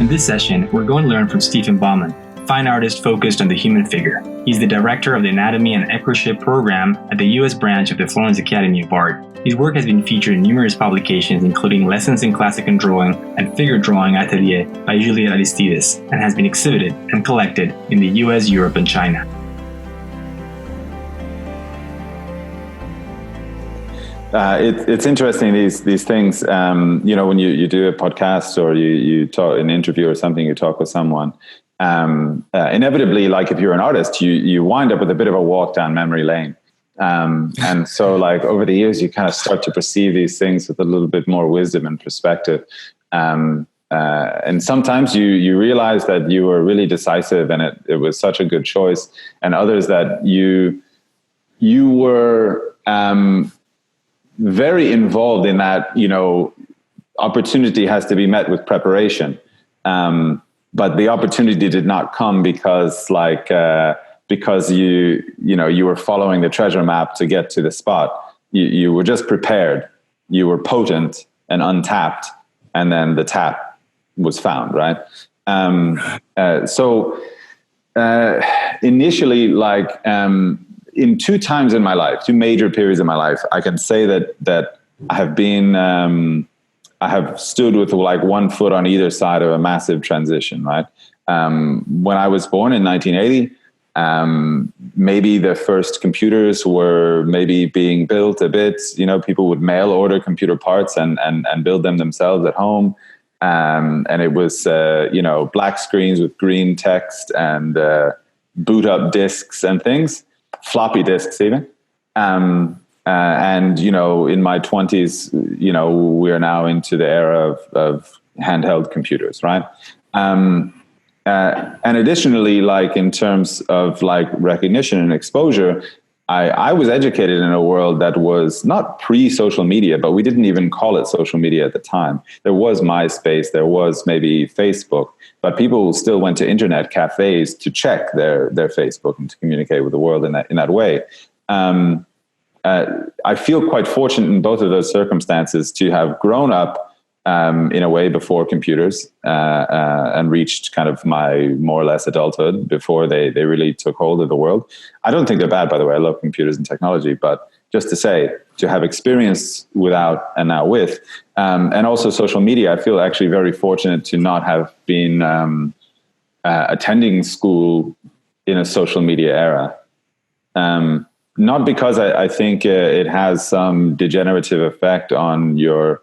In this session, we're going to learn from Stephen Bauman, fine artist focused on the human figure. He's the director of the Anatomy and Equership program at the U.S. branch of the Florence Academy of Art. His work has been featured in numerous publications, including Lessons in Classical Drawing and Figure Drawing Atelier by Julia Aristides, and has been exhibited and collected in the U.S., Europe, and China. It's interesting, these things, when you do a podcast or you talk an interview or something, you talk with someone, inevitably, like if you're an artist, you wind up with a bit of a walk down memory lane. And so like over the years, you kind of start to perceive these things with a little bit more wisdom and perspective. And sometimes you realize that you were really decisive and it was such a good choice, and others that you were, very involved in that, opportunity has to be met with preparation. But the opportunity did not come because you were following the treasure map to get to the spot. You were just prepared. You were potent and untapped, and then the tap was found, right? Initially, in two times in my life, two major periods in my life, I can say that I have been, I have stood with like one foot on either side of a massive transition, right? When I was born in 1980, maybe the first computers were maybe being built a bit, people would mail order computer parts and build them themselves at home. And it was, black screens with green text and boot up disks and things. Floppy disks even. In my 20s, we are now into the era of handheld computers, right? And additionally, in terms of recognition and exposure, I was educated in a world that was not pre-social media, but we didn't even call it social media at the time. There was MySpace, there was maybe Facebook, but people still went to internet cafes to check their Facebook and to communicate with the world in that way. I feel quite fortunate in both of those circumstances to have grown up in a way before computers and reached kind of my more or less adulthood before they really took hold of the world. I don't think they're bad, by the way. I love computers and technology, but just to say, to have experience without and now with, and also social media, I feel actually very fortunate to not have been attending school in a social media era. Not because I think it has some degenerative effect on your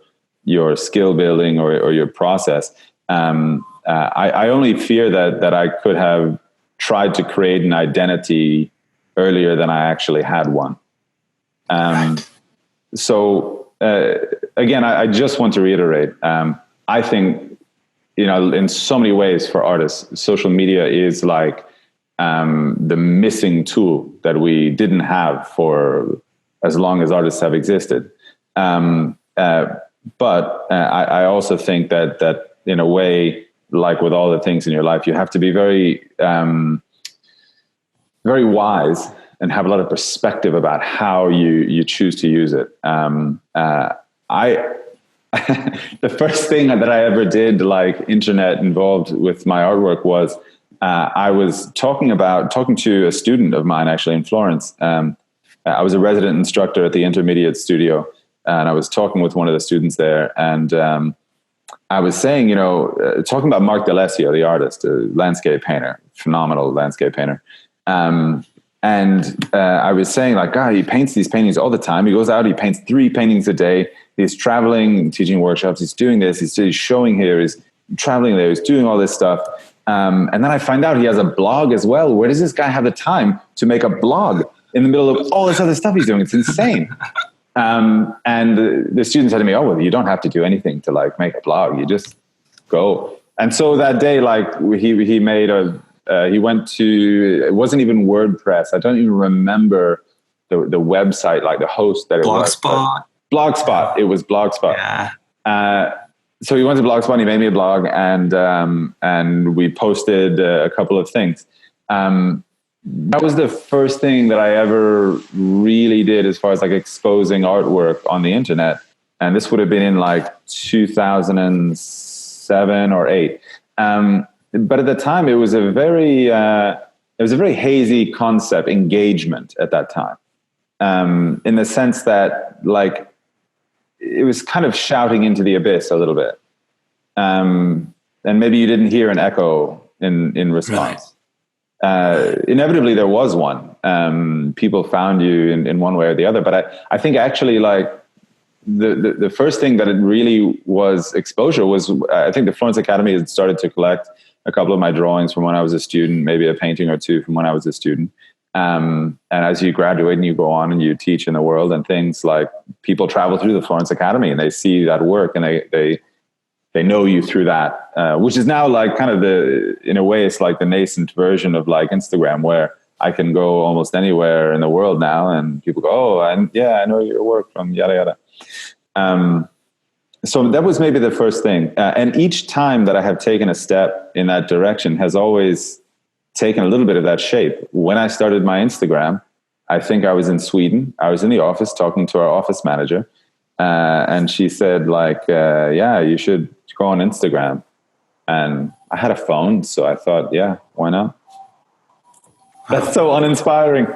skill building or your process. I only fear that I could have tried to create an identity earlier than I actually had one. Again, I just want to reiterate, I think, in so many ways for artists, social media is the missing tool that we didn't have for as long as artists have existed. But I also think that in a way, like with all the things in your life, you have to be very, very wise and have a lot of perspective about how you choose to use it. The first thing that I ever did, internet involved with my artwork, was I was talking to a student of mine actually in Florence. I was a resident instructor at the intermediate studio. And I was talking with one of the students there, and I was saying, talking about Mark D'Alessio, the artist, a landscape painter, phenomenal landscape painter. And I was saying, he paints these paintings all the time. He goes out, he paints 3 paintings a day. He's traveling, teaching workshops. He's doing this. He's showing here. He's traveling there. He's doing all this stuff. And then I find out he has a blog as well. Where does this guy have the time to make a blog in the middle of all this other stuff he's doing? It's insane. And the student said to me, "Oh, well, you don't have to do anything to make a blog. You just go." And so that day, he made he went to, it wasn't even WordPress. I don't even remember the website, the host that it was. Blogspot. It was Blogspot. Yeah. So he went to Blogspot and he made me a blog, and we posted a couple of things. That was the first thing that I ever really did as far as exposing artwork on the internet. And this would have been in 2007 or 8. But at the time, it was a very hazy concept, engagement at that time, in the sense that like it was kind of shouting into the abyss a little bit, and maybe you didn't hear an echo in response. Right. Inevitably, there was one. People found you in one way or the other, but I think actually like. The first thing that it really was exposure was, I think the Florence Academy had started to collect a couple of my drawings from when I was a student, maybe a painting or two from when I was a student. And as you graduate and you go on and you teach in the world and things, like people travel through the Florence Academy and they see that work and they know you through that, which is now like kind of in a way, it's like the nascent version of like Instagram, where I can go almost anywhere in the world now and people go, oh, and yeah, I know your work from yada, yada. So that was maybe the first thing. And each time that I have taken a step in that direction has always taken a little bit of that shape. When I started my Instagram, I think I was in Sweden. I was in the office talking to our office manager. And she said like, yeah, you should go on Instagram. And I had a phone. So I thought, yeah, why not? That's so uninspiring.